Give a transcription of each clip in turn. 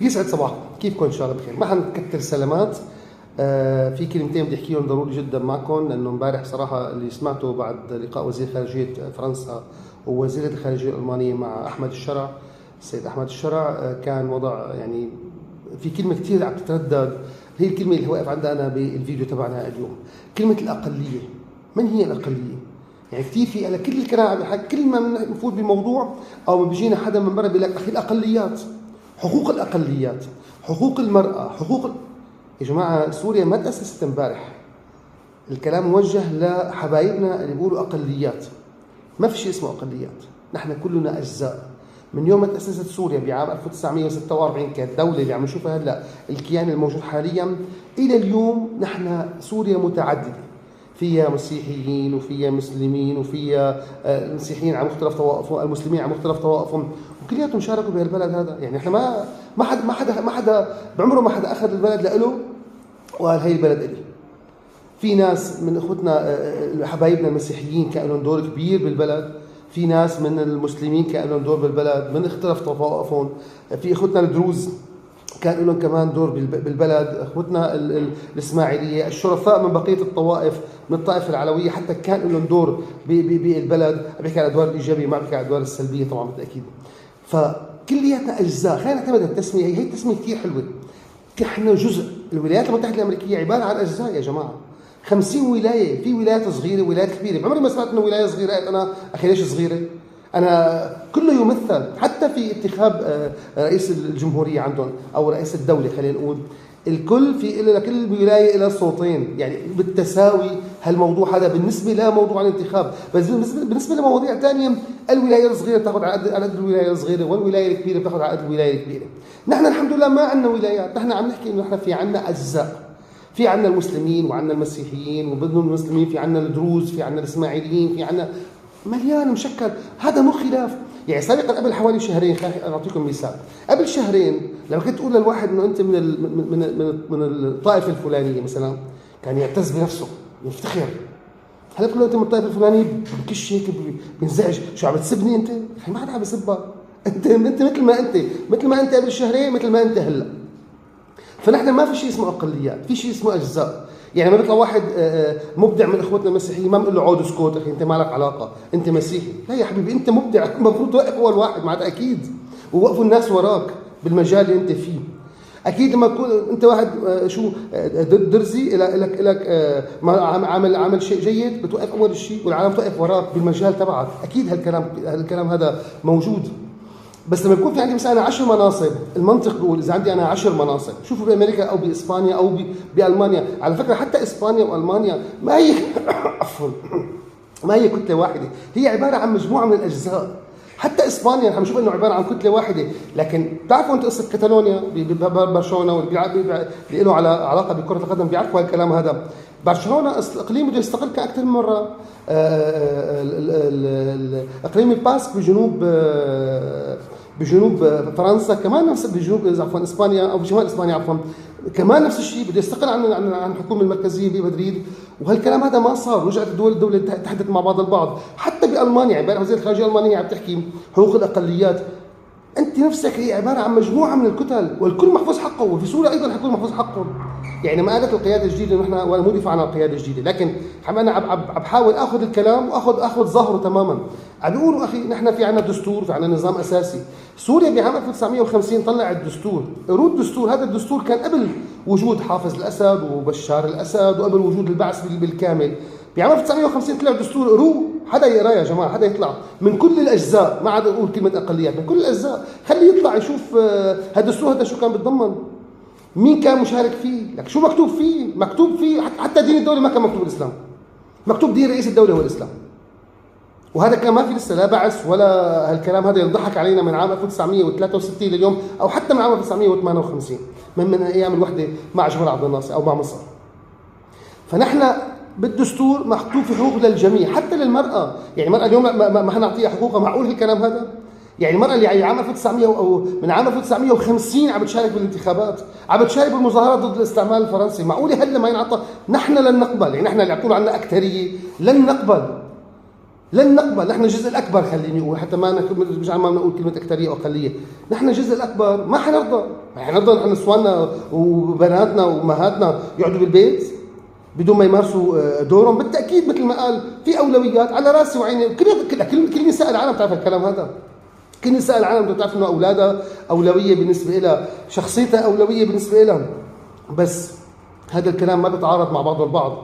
يسعد صباحكم، كيفكم؟ ان شاء الله بخير. ما حنكتر سلامات. في كلمتين بدي احكيهم ضروري جدا معكم، لانه امبارح صراحه اللي سمعته بعد لقاء وزير خارجيه فرنسا ووزيره الخارجيه الالمانيه مع احمد الشرع، السيد احمد الشرع، كان وضع يعني في كلمه كثير عم تتردد، هي الكلمه اللي واقف عندها انا بالفيديو تبعنا اليوم، كلمه الاقليه. من هي الاقليه؟ يعني كثير في على كل الكلام، كل ما بنفوت بموضوع او بيجينا حدا من برا بيقول لك اخي الاقليات، حقوق الاقليات، حقوق المراه، يا جماعه سوريا ما تاسست امبارح. الكلام موجه لحبايبنا اللي بيقولوا اقليات. ما في شيء اسمه اقليات، نحن كلنا اجزاء. من يوم ما تاسست سوريا بعام 1946 كدوله اللي عم نشوفها هلا، الكيان الموجود حاليا، الى اليوم نحن سوريا متعدده، فيها مسيحيين وفيها مسلمين وفيها المسيحيين على مختلف طوائفهم، المسلمين على مختلف طوائفهم، وكلياتهم شاركوا بهالبلد هذا. يعني احنا ما حدا بعمره ما حدا اخذ البلد لإله وقال هي البلد إلي. في ناس من اخوتنا حبايبنا المسيحيين كان لهم دور كبير بالبلد، في ناس من المسلمين كان لهم دور بالبلد من اختلف طوائفهم، في اخوتنا الدروز كان لهم كمان دور بالبلد، اخوتنا الاسماعيليه، الشرفاء من بقيه الطوائف، من الطائفه العلويه حتى كان لهم دور بالبلد. بحكي على الادوار الايجابيه، ما بحكي على الادوار السلبيه طبعا بالتاكيد. فكلياتنا اجزاء. خلينا نعتمد التسميه، هي التسميه كثير حلوه. نحن جزء. الولايات المتحده الامريكيه عباره عن اجزاء يا جماعه، 50 ولايه، في ولايات صغيره وولايات كبيره. عمري ما سمعت انه ولايه صغيره قالت انا اخي ليش صغيره؟ أنا كله يمثل، حتى في انتخاب رئيس الجمهورية عندهم أو رئيس الدولة خلينا نقول، الكل في لكل ولاية لها صوتين، يعني بالتساوي. هالموضوع هذا بالنسبة لموضوع الانتخاب، بس بالنسبة لمواضيع ثانية الولاية الصغيرة بتاخذ على قد الولاية الصغيرة، والولاية الكبيرة بتاخذ على قد الولاية الكبيرة. نحن الحمد لله ما عندنا ولايات، نحن عم نحكي إنه نحن في عندنا أجزاء. في عندنا المسلمين وعندنا المسيحيين، وضمن المسلمين في عندنا الدروز، في عندنا الإسماعيليين، في عندنا مليان مشكل. هذا مو خلاف. يعني سابقا قبل حوالي شهرين، اعطيكم مثال، قبل شهرين لما كنت تقول للواحد انه انت من الطائفه الفلانيه مثلا، كان يعتز بنفسه يفتخر. هلا بتقول له انت من الطائفه الفلانيه بكش هيك بينزعج، شو عم تسبني انت؟ ما حدا عم يسبك، انت مثل ما انت قبل شهرين، مثل ما انت هلا. فنحن ما في شيء اسمه اقليات، في شيء اسمه اجزاء. يعني لما بيطلع واحد مبدع من اخوتنا المسيحيين ما بنقول له عود اسكت اخي انت ما لك علاقه، انت مسيحي. لا يا حبيبي، انت مبدع، المفروض توقف اول واحد مع اكيد، ووقفوا الناس وراك بالمجال اللي انت فيه. اكيد لما تكون انت واحد شو درزي لك عمل شيء جيد، بتوقف اول شيء والعالم توقف وراك بالمجال تبعك. اكيد هالكلام هذا موجود. بس لما يكون في عندي مثلا 10 مناصب، المنطق بيقول اذا عندي انا 10 مناصب، شوفوا بامريكا او باسبانيا او بالمانيا، على فكره حتى اسبانيا والمانيا ما هي عفوا ما هي كتله واحده، هي عباره عن مجموعه من الاجزاء. حتى اسبانيا نحن بنشوف انه عباره عن كتله واحده، لكن بتعرفوا انتم قصه كاتالونيا ببرشلونه واللي له علاقه بكره القدم بيعرفوا هالكلام هذا. برشلونه الاقليم بده يستقل كاكثر من مره. اقليم الباسك بجنوب فرنسا كمان نفس، بجنوب عفوا اسبانيا او بشمال اسبانيا عفوا كمان نفس الشيء، بده يستقل عن الحكومه المركزيه بمدريد. وهالكلام هذا ما صار، رجعت الدول تحدثت مع بعض البعض. حتى بالمانيا امبارح وزيره الخارجيه الالمانيه عم تحكي حقوق الاقليات. انت نفسك هي عباره عن مجموعه من الكتل، والكل محفوظ حقه، وفي سوريا ايضا حيكون محفوظ حقه. يعني ما قالت القياده الجديده نحن، وانا مو دفاع عن القياده الجديده، لكن انا عم بحاول اخذ الكلام واخذ ظهره تماما. عم بيقولوا اخي نحن في عندنا دستور، في عندنا نظام اساسي. سوريا بعام 1950 طلعت دستور، قروا الدستور. هذا الدستور كان قبل وجود حافظ الاسد وبشار الاسد وقبل وجود البعث بالكامل. بعام 1950 طلع دستور، قروه، حدا يقراه يا جماعه، حدا يطلع من كل الاجزاء، ما عاد اقول كلمه اقليات، من كل الاجزاء، خليه يطلع يشوف هذا الدستور هذا شو كان بيتضمن، مين كان مشارك فيه، لك شو مكتوب فيه. مكتوب فيه حتى دين الدوله ما كان مكتوب الاسلام، مكتوب دين رئيس الدوله هو الاسلام. وهذا كان ما في لسه لا بعث ولا هالكلام هذا ينضحك علينا من عام 1963 لليوم، او حتى من عام 1958 من ايام الوحده مع جمال عبد الناصر او مع مصر. فنحن بالدستور مكتوب في حقوق للجميع، حتى للمراه. يعني المراه اليوم ما حنعطيها حقوقها؟ معقول الكلام هذا؟ يعني المرأة اللي عام 1900 أو من عام 1950 عم بتشارك بالانتخابات، عم بتشارك بالمظاهرات ضد الاستعمار الفرنسي، معقولة هلا ما ينعطى؟ نحن لن نقبل، يعني نحن اللي عم تقولوا عنا أكثرية لن نقبل لن نقبل. نحن الجزء الاكبر، خليني اقول حتى ما مشان ما نقول كلمه اكثريه او اقليه، نحن الجزء الاكبر ما حنرضى. حنرضى نحن نسواننا وبناتنا وامهاتنا يقعدوا بالبيت بدون ما يمارسوا دورهم؟ بالتاكيد مثل ما قال في اولويات على راسي وعيني. كل نساء العالم تعرف الكلام هذا، كل نساء العالم بتعرف انه اولادها اولويه بالنسبه لها، شخصيتها اولويه بالنسبه لها. بس هذا الكلام ما بيتعارض مع بعضه البعض.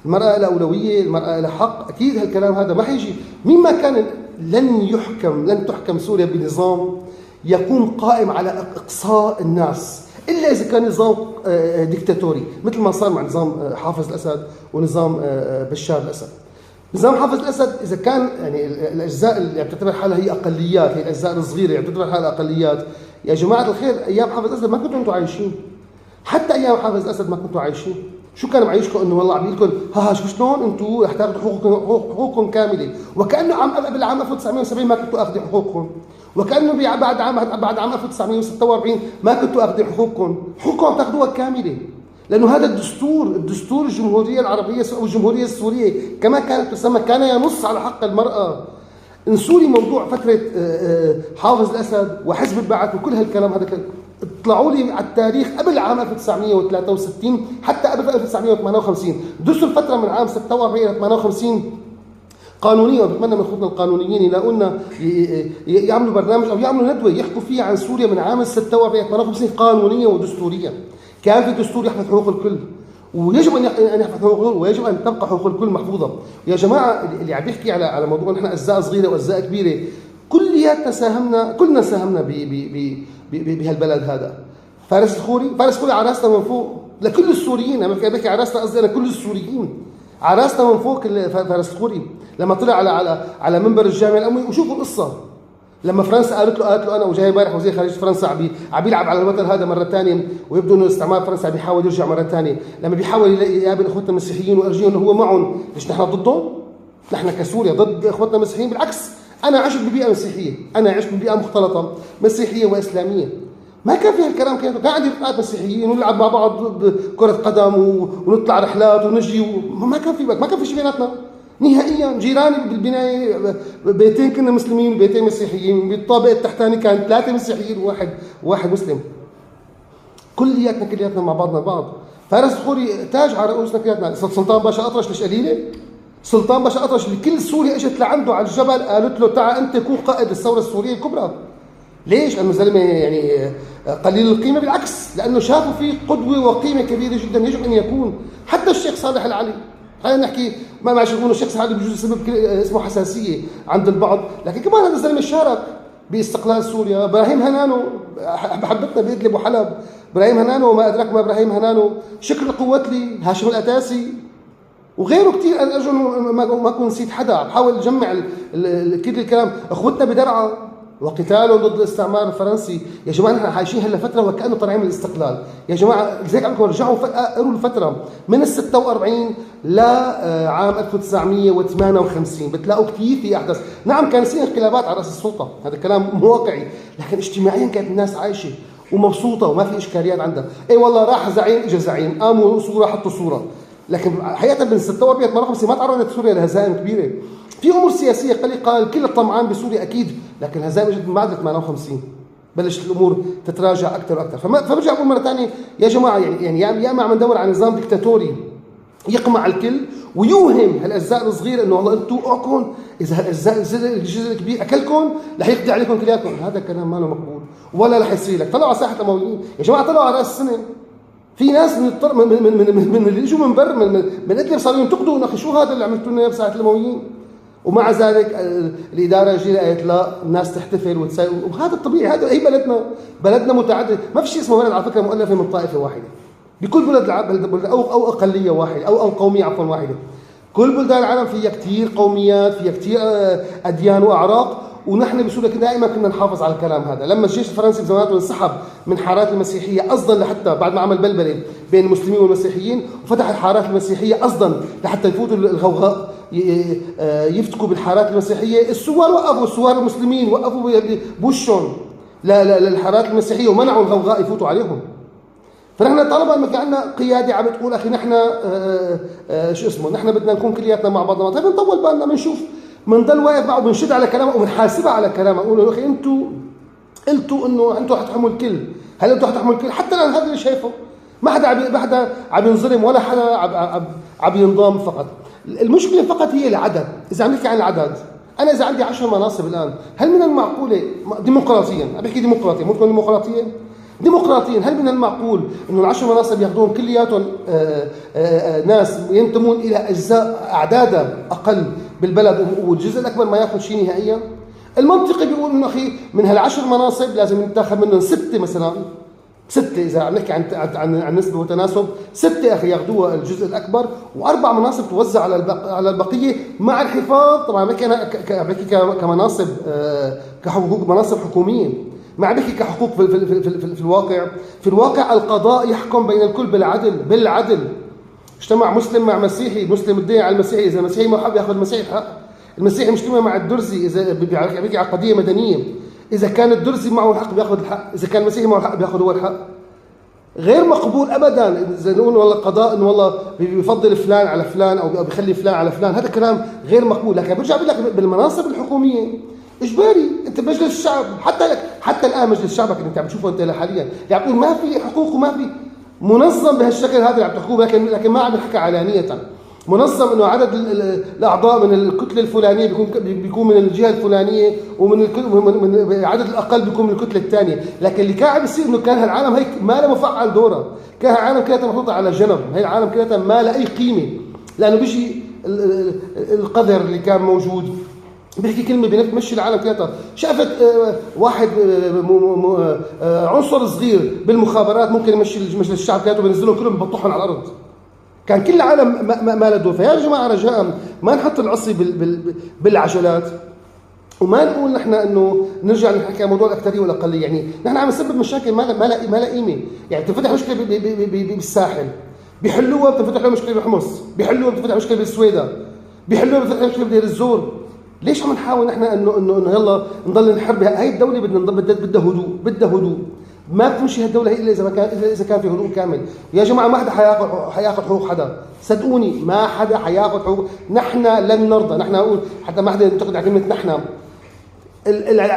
المرأة لها أولوية، المرأة لها حق، أكيد هالكلام هذا ما حيجي. مين ما كان لن تحكم سوريا بنظام يكون قائم على إقصاء الناس، إلا إذا كان نظام ديكتاتوري مثل ما صار مع نظام حافظ الأسد ونظام بشار الأسد. نظام حافظ الأسد إذا كان يعني الأجزاء اللي بتعتبر حالها هي أقليات، هي الأجزاء الصغيرة اللي بتعتبر حالها أقليات، يا جماعة الخير أيام حافظ الأسد ما كنتوا أنتوا عايشين. حتى أيام حافظ الأسد ما كنتوا عايشين. شو كان معيشكم؟ انه والله عم يقول لكم ها شو شلون انتم رح تاخذوا حقوقكم كامله، وكانه قبل عام 1970 ما كنتوا اخذوا حقوقكم، وكانه بعد عام 1946 ما كنتوا اخذوا حقوقكم عم تاخذوها كامله. لانه هذا الدستور الجمهوريه العربيه او الجمهوريه السوريه كما كانت تسمى كان ينص على حق المراه. انسوا لي موضوع فتره حافظ الاسد وحزب البعث وكل هالكلام هذا. اطلعوا لي على التاريخ قبل عام 1963 حتى قبل 1958. درسوا الفتره من عام 46 ل 58 قانونيه، وبتمنى من اخوتنا القانونيين يلاقوا لنا يعملوا برنامج او يعملوا ندوه يحكوا فيها عن سوريا من عام 46 ل 58 قانونيا ودستوريا. كان في دستور يحفظ حقوق الكل، ويجب ان يحفظ حقوق الكل، ويجب ان تبقى حقوق الكل محفوظه. يا جماعه اللي عم بيحكي على موضوع نحن اجزاء صغيره واجزاء كبيره، كلنا ساهمنا بهالبلد هذا. فارس الخوري على راسنا من فوق لكل السوريين. انا بحكي على راسنا، قصدي انا كل السوريين على راسنا من فوق. فارس الخوري لما طلع على منبر الجامع الاموي، وشوفوا القصه لما فرنسا قالت له انا وجاي امبارح وزير خارجيه فرنسا عم بيلعب على الوتر هذا مره ثانيه، ويبدو انه استعمار فرنسا بيحاول يرجع مره ثانيه. لما بيحاول يقابل اخوتنا المسيحيين ويرجيهم انه هو معهم، ليش نحن ضدهم؟ نحن كسوريا ضد اخوتنا المسيحيين؟ بالعكس، انا عشت ببيئه مسيحيه، انا عشت ببيئه مختلطه مسيحيه واسلاميه. ما كان فيها الكلام. كان عندي رفقات مسيحيين ونلعب مع بعض كرة قدم ونطلع رحلات ونجي ما كان في شيء بيناتنا نهائيا. جيراني بالبنايه بيتين كنا مسلمين وبيتين مسيحيين، بالطابق التحتاني كان 3 مسيحيين وواحد مسلم. كلياتنا مع بعضنا البعض. فارس الخوري تاج على رؤوسنا كلياتنا. سلطان باشا اطرش ليش قليله؟ سلطان باشا اطرش اللي كل سوريا اجت لعنده على الجبل قالت له تعال انت كون قائد الثوره السوريه الكبرى. ليش؟ لانه زلمه يعني قليل القيمه؟ بالعكس، لانه شافوا فيه قدوه وقيمه كبيره جدا يجب ان يكون. حتى الشيخ صالح العلي، خلينا نحكي ما معش يقولوا الشيخ صالح العلي بجوز سبب اسمه حساسيه عند البعض، لكن كمان هذا الزلمه شارك باستقلال سوريا. ابراهيم هنانو بحبتنا بإدلب وحلب، ابراهيم هنانو وما ادراك ما ابراهيم هنانو، شكر القوتلي، هاشم الاتاسي وغيره كثير. انا ارجو ما اكون نسيت حدا. بحاول اجمع كل الكلام. اخوتنا بدرعا وقتالهم ضد الاستعمار الفرنسي. يا جماعه نحن عايشين هلا فتره وكانه طالعين من الاستقلال. يا جماعه لذلك عم رجعوا قروا الفتره من ال 46 لعام 1958 بتلاقوا كثير في احداث. نعم كان يصير انقلابات على راس السلطه، هذا كلام واقعي، لكن اجتماعيا كانت الناس عايشه ومبسوطه وما في اشكاليات عندها. اي والله راح زعيم اجى زعيم، قاموا صوره حطوا صوره، لكن حقيقه من 46 ل 58 ما تعرضت سوريا لهزائم كبيره. في امور سياسيه قال كل الطمعان بسوريا اكيد، لكن الهزائم اجت بعد 58 بلشت الامور تتراجع اكثر واكثر. فبرجع بقول مره ثانيه يا جماعه، يعني يا اما عم ندور على نظام ديكتاتوري يقمع الكل ويوهم هالاجزاء الصغيره انه والله انتم اوعكم اذا الجزء الكبير اكلكم رح يقضي عليكم كلياتكم. هذا الكلام ما له مقبول ولا رح يصير لك. طلعوا على ساحه الامويين يا جماعه، طلعوا على راس السنه. في ناس من اللي اجوا من بر من ادلب صاروا ينتقدوا اخي شو هذا اللي عملتوا لنا بساحه الامويين، ومع ذلك الاداره جيت قالت لا الناس تحتفل وتساوي، وهذا الطبيعي. هذا هي بلدنا متعدد، ما في شيء اسمه بلد على فكره مؤلفه من طائفه واحده. بكل بلد او اقليه واحده او قوميه واحده. كل بلدان العالم فيها كثير قوميات، فيها كثير اديان واعراق، ونحن بسوريا دائما كنا نحافظ على الكلام هذا. لما الجيش الفرنسي بزماناته انسحب من حارات المسيحيه قصدا لحتى بعد ما عمل بلبله بين المسلمين والمسيحيين وفتح الحارات المسيحيه قصدا لحتى يفوتوا الغوغاء يفتكوا بالحارات المسيحيه، السوار المسلمين وقفوا بوشهم للحارات المسيحيه ومنعوا الغوغاء يفوتوا عليهم. فنحن طالما ما كان عندنا قياده عم تقول اخي نحن شو اسمه نحن بدنا نكون كلياتنا مع بعضنا، طيب نطول بالنا بنشوف بنضل واقف معه وبنشد على كلامه وبنحاسبها على كلامه، نقول له يا اخي انتم قلتوا انه انتم حتحموا الكل، هل انتم حتحموا الكل؟ حتى الان هذا اللي شايفه، ما حدا عم ينظلم ولا حدا عم ينضام فقط. المشكله فقط هي العدد. اذا عم نحكي عن العدد، انا اذا عندي 10 مناصب الان، هل من المعقوله ديمقراطيا، عم بحكي ديمقراطيا، مو تكون ديمقراطيا هل من المعقول انه ال10 مناصب ياخذون كلياتهم ناس ينتمون الى اجزاء اعدادها اقل بالبلد والجزء الاكبر ما ياخذ شيء نهائيا؟ المنطقي بيقول انه اخي من هال10 مناصب لازم يتاخذ منهم 6 مثلا، 6 اذا عم نحكي عن نسبه وتناسب، 6 اخي ياخذوها الجزء الاكبر، و4 مناصب توزع على البقيه مع الحفاظ. طبعا بحكي انا بحكي كمناصب كحقوق، مناصب حكوميه، ما عم بحكي كحقوق في الواقع. في الواقع القضاء يحكم بين الكل بالعدل. اجتمع مسلم مع مسيحي، المسلم بده على المسيحي، اذا المسيحي ما حب ياخذ المسيحي الحق. المسيحي مجتمع مع الدرزي اذا بيحكي على قضيه مدنيه، اذا كان الدرزي معه الحق بياخذ الحق، اذا كان المسيحي معه الحق بياخذ هو الحق. غير مقبول ابدا اذا نقول والله القضاء انه والله بيفضل فلان على فلان او بيخلي فلان على فلان، هذا كلام غير مقبول. لكن برجع بقول لك بالمناصب الحكوميه اجباري، انت مجلس الشعب، حتى الان مجلس شعبك اللي انت عم تشوفه انت حاليا يعني بتقول ما في حقوق وما في منظم بهالشكل هذا اللي عم تحكوه، لكن ما عم نحكي علانيه. منظم انه عدد الاعضاء من الكتله الفلانيه بيكون من الجهه الفلانيه، ومن عدد الاقل بيكون من الكتله الثانيه. لكن اللي كان عم بيصير انه كان هالعالم هيك ما له مفعل دوره، كان هالعالم كلها محطوطه على جنب، هي العالم كلها ما لها اي قيمه، لانه بيجي القدر اللي كان موجود بيحكي كلمه بتمشي العالم كلها. شافت واحد عنصر صغير بالمخابرات ممكن يمشي مجلس الشعب كلها وبينزلهم كلهم ببطحهم على الارض. كان كل العالم ما له دور. فيا جماعه رجاء ما نحط العصي بالعجلات، وما نقول نحن انه نرجع نحكي عن موضوع الاكثريه والاقليه. يعني نحن عم نسبب مشاكل ما لها قيمه. يعني بتنفتح مشكله بالساحل بيحلوها، بتنفتح له مشكله بحمص بيحلوها، بتنفتح مشكله بالسويدة بيحلوها، بتنفتح مشكله بدير الزور. ليش عم نحاول نحن انه يلا نضل نحارب هاي الدوله؟ بدها هدوء. ما بتمشي هالدوله هي الا اذا كان في هدوء كامل. يا جماعه ما حدا حياخذ حقوق حدا، صدقوني ما حدا حياخذ حقوق. نحن لن نرضى. نحن اقول حتى ما حدا ينتقد على كلمه نحن.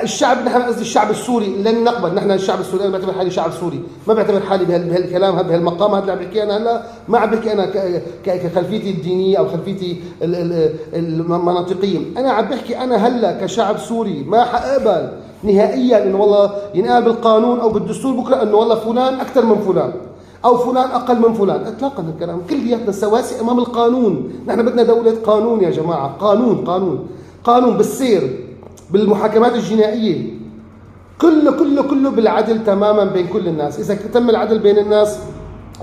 الشعب، نحن قصدي الشعب السوري، لن نقبل. نحن الشعب السوري، انا بعتبر حالي شعب سوري، ما بعتبر حالي بهالكلام هذا بهالمقام هذا اللي عم بحكي انا هلا. ما عم بحكي انا كخلفيتي الدينيه او خلفيتي المناطقيه. انا عم بحكي انا هلا كشعب سوري ما حاقبل نهائيا انه والله ينقال بالقانون او بالدستور بكره انه والله فلان اكثر من فلان او فلان اقل من فلان. اطلاقا الكلام كلياتنا سواسي امام القانون. نحن بدنا دوله قانون يا جماعه، قانون بالسير، بالمحاكمات الجنائيه، كله بالعدل تماما بين كل الناس. اذا تم العدل بين الناس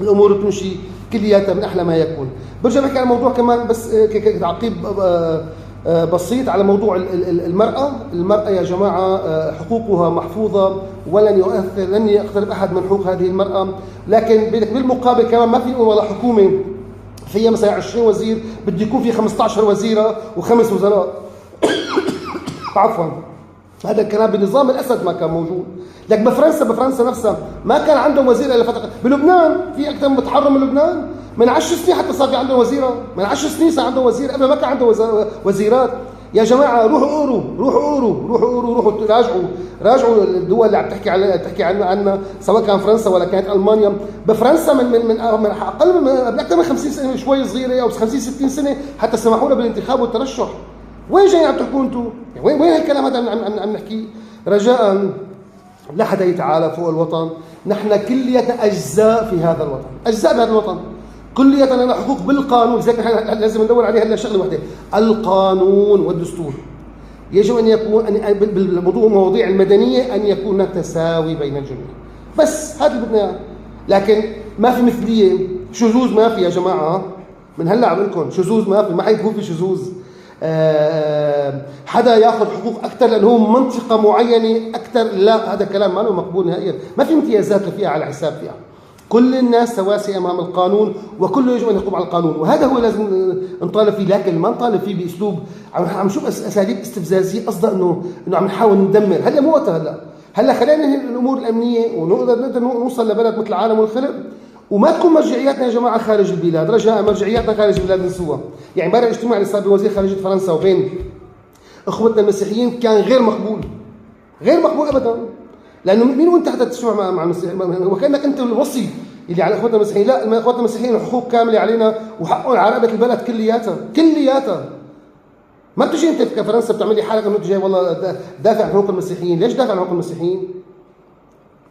الامور بتمشي كلياتها من احلى ما يكون. برجع بحكي عن موضوع كمان بس كتعقيب بسيط على موضوع المرأة يا جماعة حقوقها محفوظة، لن يقترب أحد من حقوق هذه المرأة. لكن بالمقابل كمان ما في نقول والله حكومة فيها مثلا 20 وزير بده يكون في 15 وزيرة و5 وزراء. عفوا، هذا الكلام بنظام الأسد ما كان موجود. لكن بفرنسا نفسها ما كان عندهم وزير الا فتره. بلبنان في اكثر متحرر من لبنان، من 10 سنين حتى صار في عندهم وزيره، من 10 سنين صار عندهم وزير، قبل ما كان عندهم وزيرات. يا جماعه روحوا راجعوا الدول اللي عم تحكي عنها سواء كان فرنسا ولا كانت المانيا. بفرنسا من اقل من اكثر من 50 سنه، شوي صغيره او 50 60 سنه حتى سمحوا لنا بالانتخاب والترشح. وين جايين عم تحكوا انتم؟ وين هالكلام هذا عم نحكيه؟ رجاء لا حدا يتعالى فوق الوطن. نحن كلياتنا اجزاء في هذا الوطن، اجزاء بهذا الوطن، كلياتنا لنا حقوق بالقانون. لذلك نحن لازم ندور عليها هلا شغله واحده، القانون والدستور. يجب ان يكون بالمواضيع المدنيه ان يكون هناك تساوي بين الجميع. بس هذا اللي بدنا اياه. لكن ما في مثليه، شذوذ ما في يا جماعه. من هلا عم لكم شذوذ ما في، ما حيكون في شذوذ. حدا ياخذ حقوق اكثر لانه هو منطقه معينه اكثر، لا، هذا كلام ما له مقبول نهائيا. ما في امتيازات لفئه على حساب فئه. كل الناس سواسية امام القانون، وكله يجب ان يقوم على القانون، وهذا هو لازم نطالب فيه. لكن ما نطالب فيه باسلوب عم نشوف اساليب استفزازيه قصدها انه عم نحاول ندمر. هلا مو وقتها. هلا خلينا ننهي الامور الامنيه ونقدر نوصل لبلد مثل العالم والخلق، وما تكون مرجعياتنا يا جماعه خارج البلاد. رجاء مرجعياتنا خارج البلاد نسوها. يعني امبارح الاجتماع اللي صار بوزير خارجيه فرنسا وبين اخوتنا المسيحيين كان غير مقبول، غير مقبول ابدا. لانه مين وانت حتى تجتمع مع المسيحيين؟ وكانك انت الوصي اللي على اخوتنا المسيحيين. لا، اخوتنا المسيحيين حقوق كامله علينا وحقهم على رقبه البلد كلياتها. ما بتجي انت كفرنسا بتعمل لي حالك انه انت جاي والله دافع عن حقوق المسيحيين. ليش دافع عن حقوق المسيحيين؟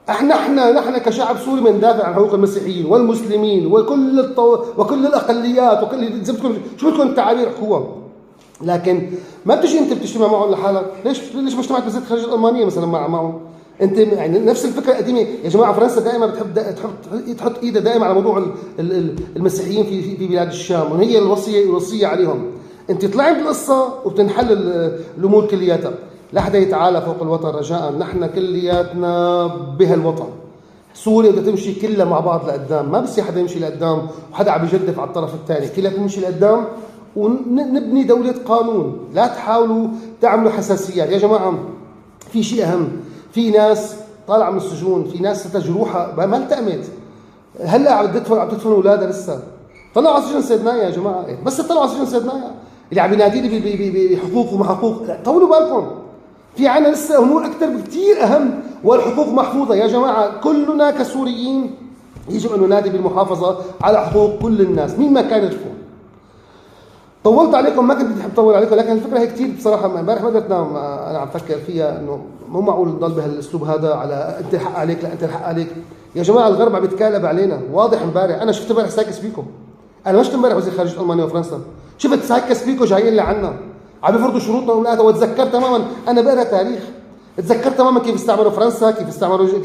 نحن كشعب سوري بندافع عن حقوق المسيحيين والمسلمين وكل الاقليات وكل شو بدكم التعابير احكوها. لكن ما بتجي انت بتجتمع معهم لحالك. ليش ما اجتمعت بوزيره الخارجيه الالمانيه مثلا معهم؟ انت يعني نفس الفكره القديمه يا جماعه. فرنسا دائما بتحب تحط ايدها دائما على موضوع المسيحيين في بلاد الشام، وهي الوصيه عليهم. انت طلعت بالقصه وبتنحل الامور كلياتها. لا حدا يتعالى فوق الوطن رجاء، نحن كلياتنا بهالوطن. سوريا بدها تمشي كلها مع بعض لقدام، ما بصير حدا يمشي لقدام وحدا عم يجدف على الطرف الثاني، كلياتنا نمشي لقدام ونبني دولة قانون. لا تحاولوا تعملوا حساسيات يا جماعة. في شيء أهم، في ناس طالعة من السجون، في ناس جروحها ما التأمت، هلا عم تدفن أولادها لسه. طلعوا على سجن سيدنايا يا جماعة، بس طلعوا على سجن سيدنايا اللي عم ينادي لي بحقوق وما حقوق. طولوا بالكم، في عنا لسه امور اكثر بكثير اهم، والحقوق محفوظه يا جماعه. كلنا كسوريين يجب ان ننادي بالمحافظه على حقوق كل الناس مين ما كان يرفض. طولت عليكم، ما كنت بدي اطول عليكم، لكن الفكره هي كثير بصراحه. امبارح ما قدرت نام، انا عم فكر فيها انه مو معقول نضل بهالاسلوب هذا على انت الحق عليك، لا انت الحق عليك. يا جماعه الغرب عم يتكالب علينا واضح. امبارح انا شفت امبارح سايكس بيكو، انا ما شفت امبارح وزير خارجيه المانيا وفرنسا، شفت سايكس بيكو جايين لعنا عم يفرضوا شروطنا ومناقضة. وتذكرت تماما، انا بقرا تاريخ، تذكرت تماما كيف استعمروا فرنسا، كيف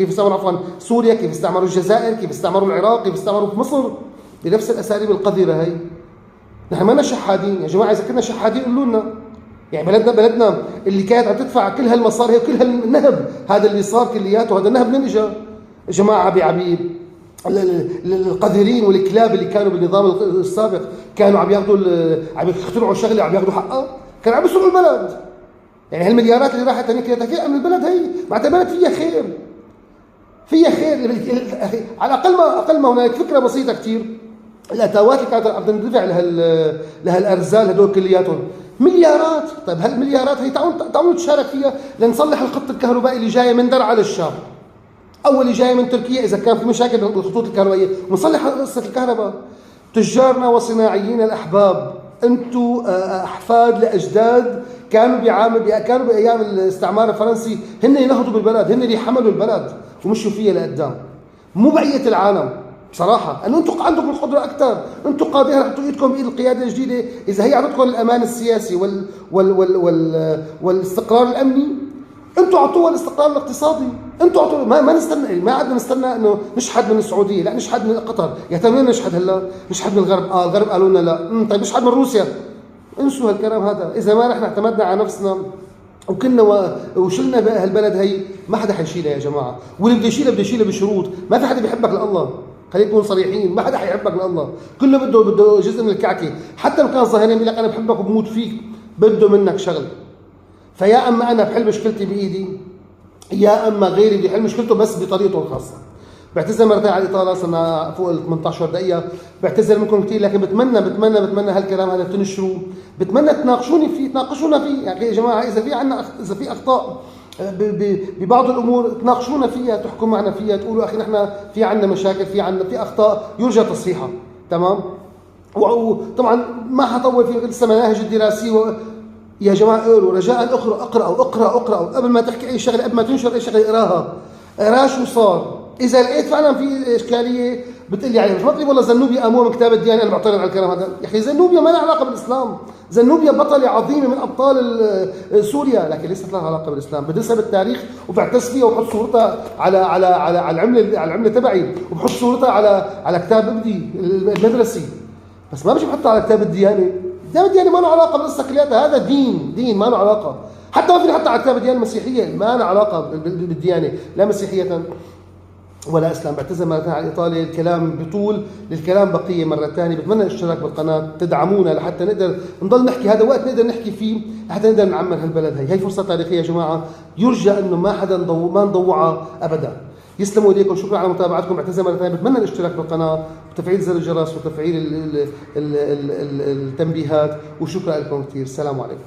استعمروا عفوا سوريا، كيف استعمروا الجزائر، كيف استعمروا العراق، كيف استعمروا في مصر بنفس الاساليب القذره هي. نحن ما شحادين يا جماعه، اذا كنا شحادين قولوا لنا. يعني بلدنا اللي كانت عم تدفع كل هالمصاري وكل هالنهب هذا اللي صار كلياته، هذا النهب منين اجى؟ يا جماعه عبيد القذرين والكلاب اللي كانوا بالنظام السابق كانوا عم يخترعوا شغله عم ياخذوا حقها، كانوا عم يسرقوا البلد. يعني هالمليارات اللي راحت هنيك كلها من البلد هي، معناتها البلد فيها خير على اقل ما هنالك فكره بسيطه كثير. الاتاوات اللي كانت عم تندفع لهالارزال هدول كلياتهم مليارات. طيب هالمليارات هي تعالوا نتشارك فيها لنصلح الخط الكهربائي اللي جاي من درعا للشام، أول اللي جاي من تركيا إذا كان في مشاكل بالخطوط الكهربائية، ونصلح قصة الكهرباء. تجارنا وصناعيين الأحباب، أنتم أحفاد لأجداد كانوا بأيام الاستعمار الفرنسي، هن ينهضوا بالبلد، هن اللي حملوا البلد ومشوا فيها لقدام، مو بقية العالم بصراحة. أنه أنتم عندكم القدرة أكثر، أنتم قادرين رح تحطوا إيدكم بإيد القيادة الجديدة إذا هي عطتكم الأمان السياسي والاستقرار الأمني. انتوا اعطوها الاستقرار الاقتصادي، انتوا اعطوها. ما نستنى، ما عدنا نستنى انه نشحد من السعوديه، لا نشحد من قطر. يا ترى وين نشحد هلا؟ نشحد من الغرب. الغرب قالوا لنا لا. طيب نشحد من روسيا. انسوا هالكلام هذا. اذا ما نحن اعتمدنا على نفسنا وكنا وشلنا هالبلد هي، ما حدا حيشيلها يا جماعه. واللي بده يشيلها بشروط. ما في حدا بيحبك لله، خلينا نكون صريحين، ما حدا حيحبك لله، كله بده جزء من الكعكه. حتى لو كان ظاهريا بيقول لك انا بحبك وبموت فيك، بده منك شغل. فيا اما انا بحل مشكلتي بايدي، يا اما غيري بده يحل مشكلته بس بطريقته الخاصه. بعتذر مرتين على الاطاله، صرنا فوق ال 18 دقيقه، بعتذر منكم كثير، لكن بتمنى هالكلام هذا تنشروه، بتمنى تناقشونا فيه. يعني يا جماعه اذا في اخطاء ببعض الامور تناقشونا فيها، تحكوا معنا فيها، تقولوا اخي نحن في عندنا مشاكل، في اخطاء يرجى تصحيحها، تمام؟ وطبعا ما حطول في لسه مناهج الدراسيه يا جماعه اقروا رجاء، اقرأوا قبل ما تحكي اي شغله، قبل ما تنشر اي شغله اقراها شو صار. اذا لقيت فعلا في اشكاليه بتقول لي عليها، مش ما تقول والله زنوبيا قاموها من كتاب الديانه، انا بعترض على الكلام هذا. يا اخي زنوبيا ما لها علاقه بالاسلام، زنوبيا بطله عظيمه من ابطال سوريا، لكن ليست لها علاقه بالاسلام. بدرسها بالتاريخ وبعتز فيها وبحط صورتها على العمله تبعي، وبحط صورتها على كتاب ابني المدرسي، بس ما بجي بحطها على كتاب الديانه. كتاب الديانه ما له علاقه بالقصه كلياتها، هذا دين ما له علاقه. حتى ما فيني احطها على كتاب الديانه المسيحيه، ما له علاقه بالديانه، لا مسيحيه ولا اسلام. بعتذر مرة ثانية على الاطاله، الكلام بطول، للكلام بقيه مره ثانيه. بتمنى الاشتراك بالقناه، تدعمونا لحتى نقدر نضل نحكي، هذا وقت نقدر نحكي فيه لحتى نقدر نعمر هالبلد. هي فرصه تاريخيه يا جماعه، يرجى انه ما حدا ما نضوعها ابدا. يسلموا ايديكم، شكرا على متابعتكم. بعتذر مره ثانيه، بتمنى الاشتراك بالقناه وتفعيل زر الجرس وتفعيل التنبيهات، وشكرا لكم كثير. السلام عليكم.